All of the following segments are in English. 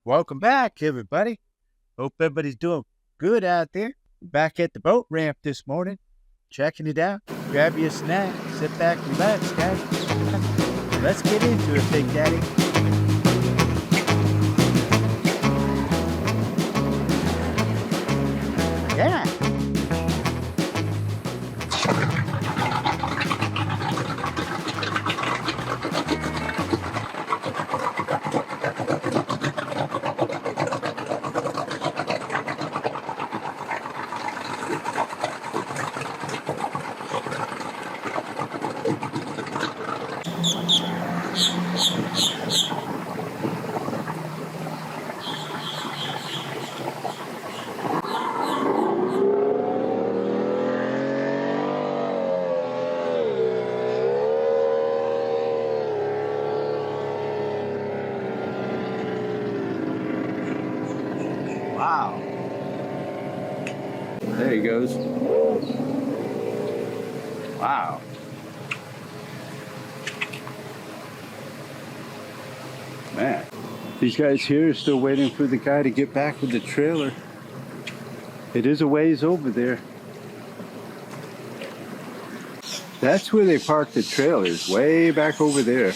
Welcome back, everybody. Hope everybody's doing good out there. Back at the boat ramp this morning, checking it out. Grab you a snack, sit back, relax, guys. Let's get into it, Big Daddy. Yeah. Wow. There he goes. Wow. Man, these guys here are still waiting for the guy to get back with the trailer. It is a ways over there. That's where they park the trailers, way back over there.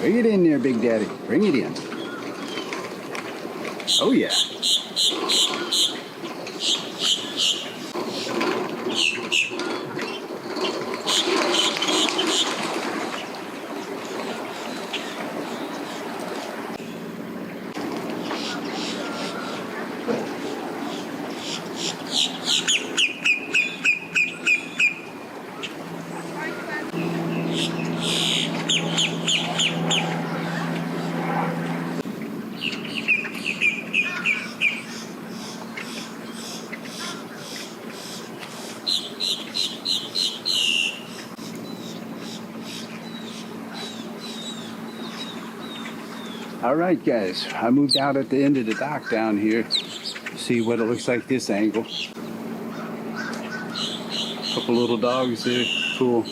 Bring it in there, Big Daddy. Bring it in. Oh, yeah. All right, guys, I moved out at the end of the dock down here to see what it looks like this angle. Couple little dogs there, cool.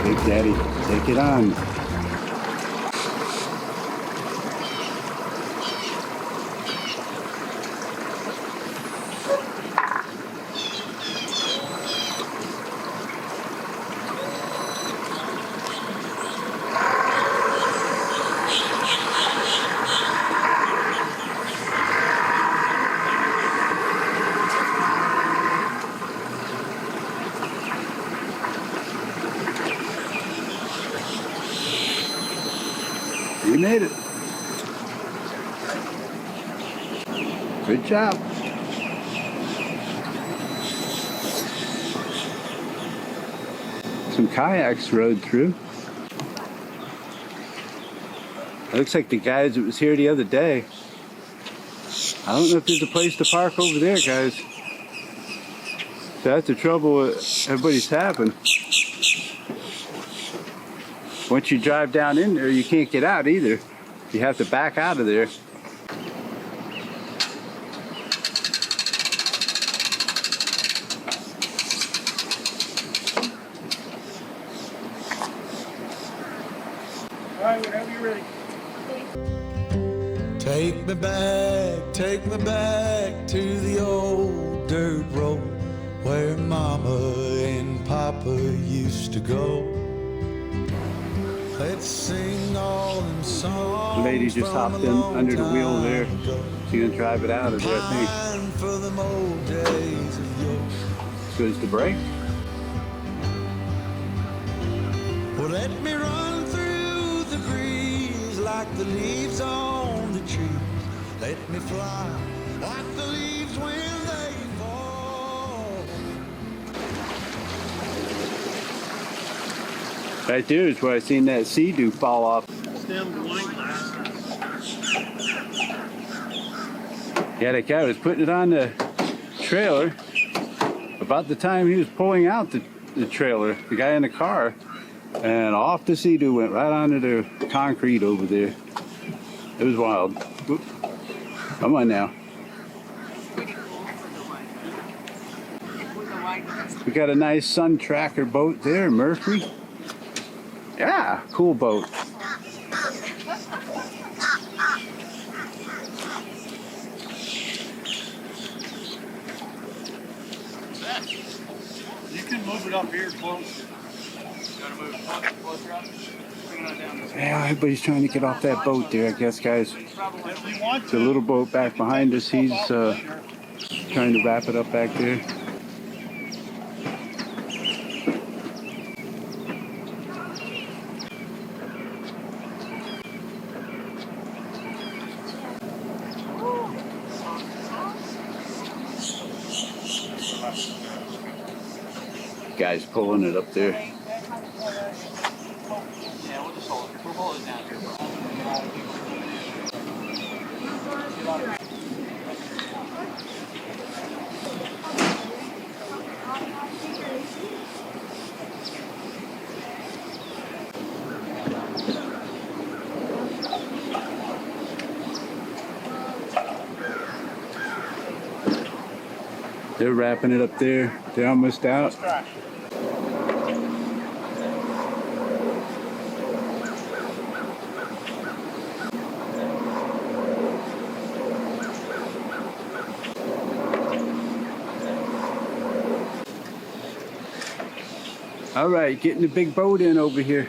Big Daddy, take it on. You made it. Good job. Some kayaks rode through. It looks like the guys that was here the other day. I don't know if there's a place to park over there, guys. So that's the trouble everybody's having. Once you drive down in there, you can't get out either. You have to back out of there. All right, whenever you're ready. Take me back to the old dirt road where Mama and Papa used to go. Let's sing all them songs. The lady just hopped in under the wheel there. She's gonna drive it out of there, I think. For them old days of yore. Goes the brake. Well, let me run through the breeze like the leaves on the trees. Let me fly like the leaves when they fall. Right there is where I seen that sea-dew fall off. Stem white. Yeah, that guy was putting it on the trailer. About the time he was pulling out the trailer, the guy in the car, and off the Sea-Doo went right onto the concrete over there. It was wild. Oop. Come on now. We got a nice Sun Tracker boat there, Mercury. Yeah, cool boat. You can move it up here close. Gotta move it closer up. Yeah, everybody's trying to get off that boat there, I guess, guys. The little boat back behind us, he's trying to wrap it up back there. Guy's pulling it up there. They're wrapping it up there. They're almost out. All right, getting the big boat in over here.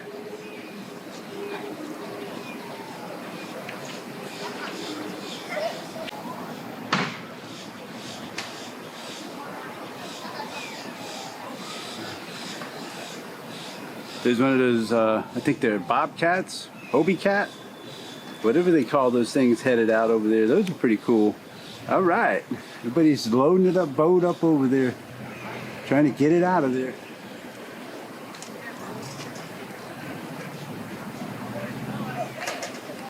There's one of those, I think they're bobcats, Hobie cat, whatever they call those things headed out over there. Those are pretty cool. All right, everybody's loading it up, boat up over there, trying to get it out of there.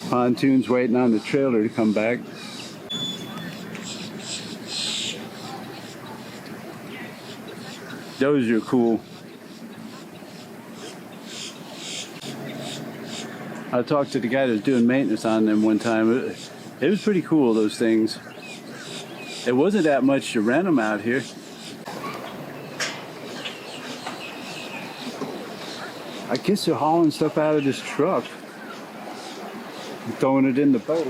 Pontoon's waiting on the trailer to come back. Those are cool. I talked to the guy that was doing maintenance on them one time. It was pretty cool, those things. It wasn't that much to rent them out here. I guess they're hauling stuff out of this truck and throwing it in the boat.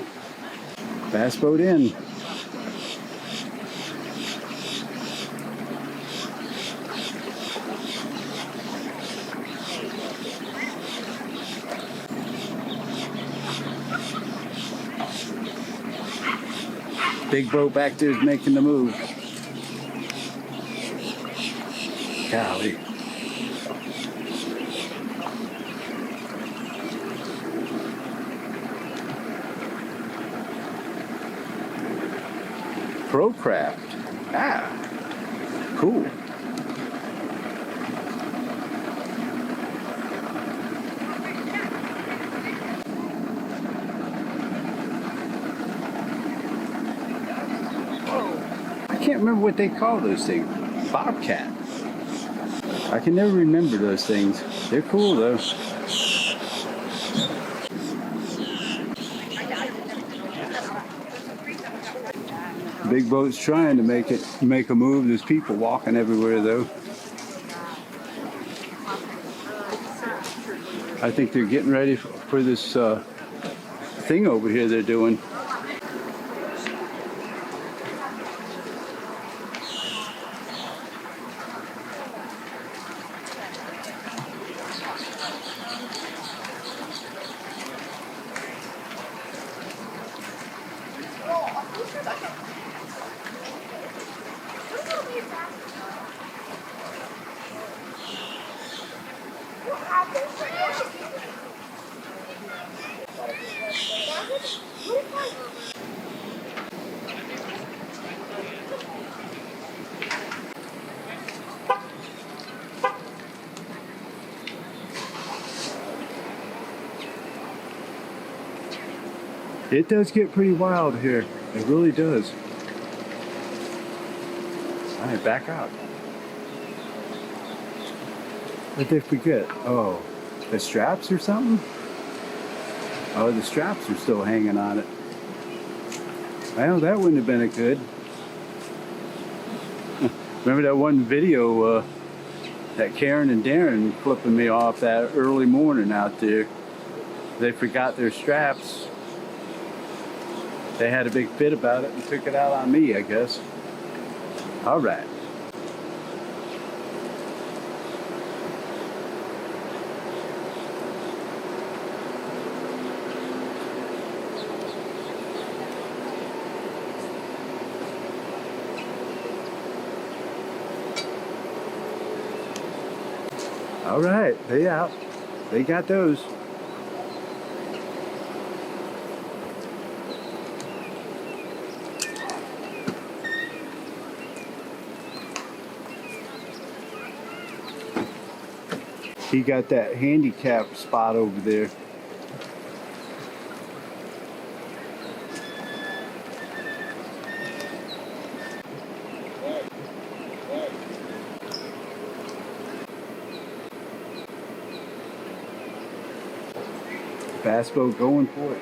Bass boat in. Big boat back there is making the move. Golly. Procraft. Ah, cool. I can't remember what they call those things. Bobcat. I can never remember those things. They're cool though. Big boat's trying to make a move. There's people walking everywhere though. I think they're getting ready for this thing over here they're doing. It does get pretty wild here. It really does. All right, back out. What did they forget? Oh, the straps or something? Oh, the straps are still hanging on it. Well, that wouldn't have been a good. Remember that one video that Karen and Darren flipping me off that early morning out there? They forgot their straps. They had a big fit about it and took it out on me, I guess. All right. All right, they out. They got those. He got that handicap spot over there. Bass boat going for it.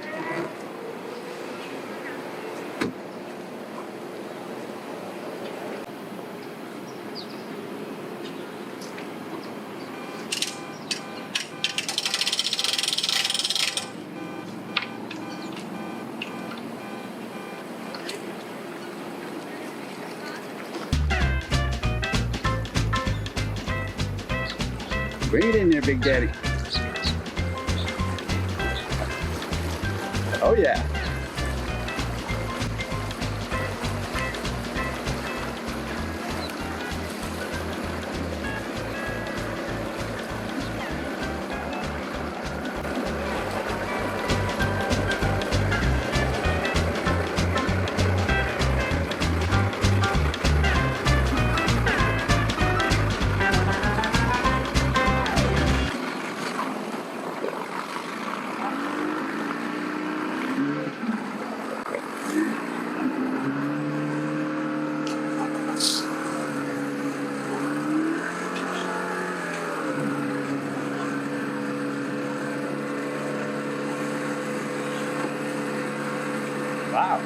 Bring it in there, Big Daddy. Oh yeah. Wow.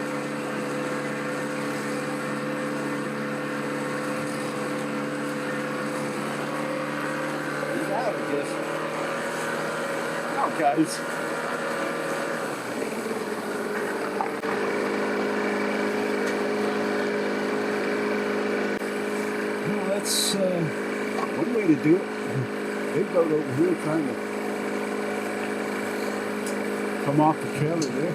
He's out, I guess. Oh, guys. Well, that's one way to do it. Big boat over here trying to come off the trailer there.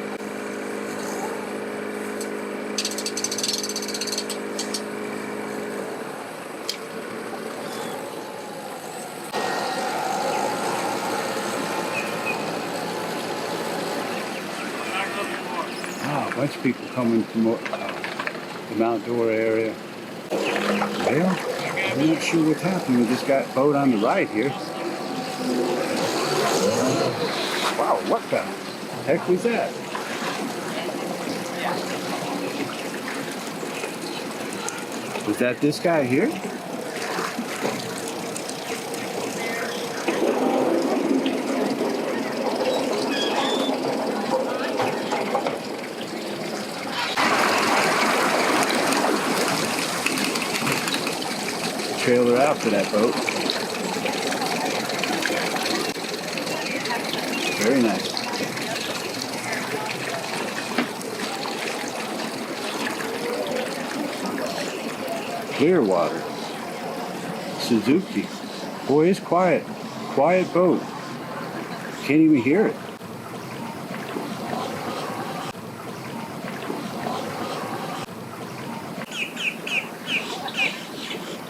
Wow, a bunch of people coming from the outdoor area. Well, I'm not sure what's happening. We just got a boat on the right here. Wow, what the heck was that? Was that this guy here? Trailer out for that boat. Very nice. Clearwater. Suzuki. Boy, it's quiet. Quiet boat. Can't even hear it.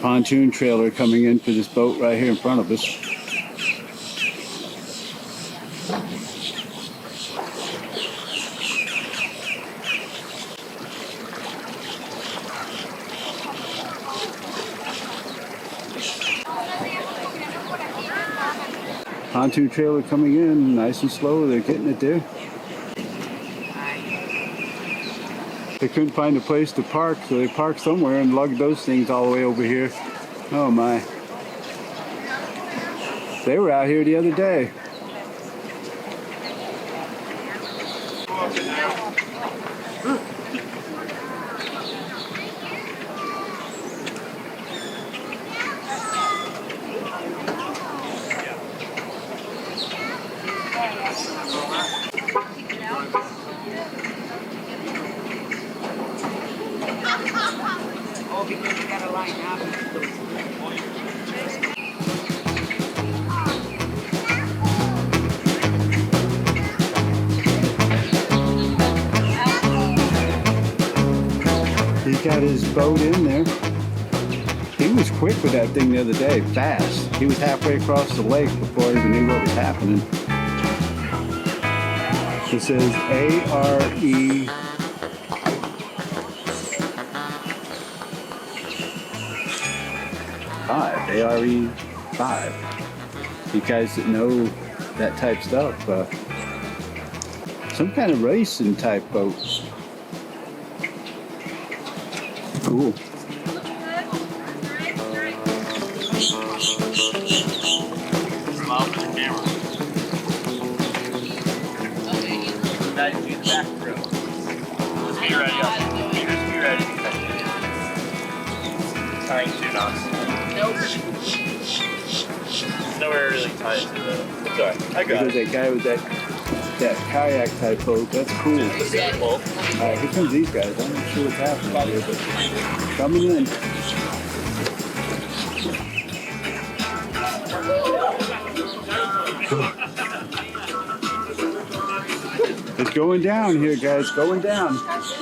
Pontoon trailer coming in for this boat right here in front of us. Pontoon trailer coming in, nice and slow. They're getting it there. They couldn't find a place to park, so they parked somewhere and lugged those things all the way over here. Oh my. They were out here the other day. He got his boat in there. He was quick with that thing the other day, fast. He was halfway across the lake before I even knew what was happening. It says A-R-E. ARE 5. You guys that know that type stuff, some kind of racing type boat. Cool. Be ready. Be ready. Tying 2 knots. Nope. Nowhere really tied to the. Sorry, I got There's that guy with that kayak type boat. That's cool. Alright, here comes these guys. I'm not sure what's happening here, but coming in. It's going down here, guys. Going down.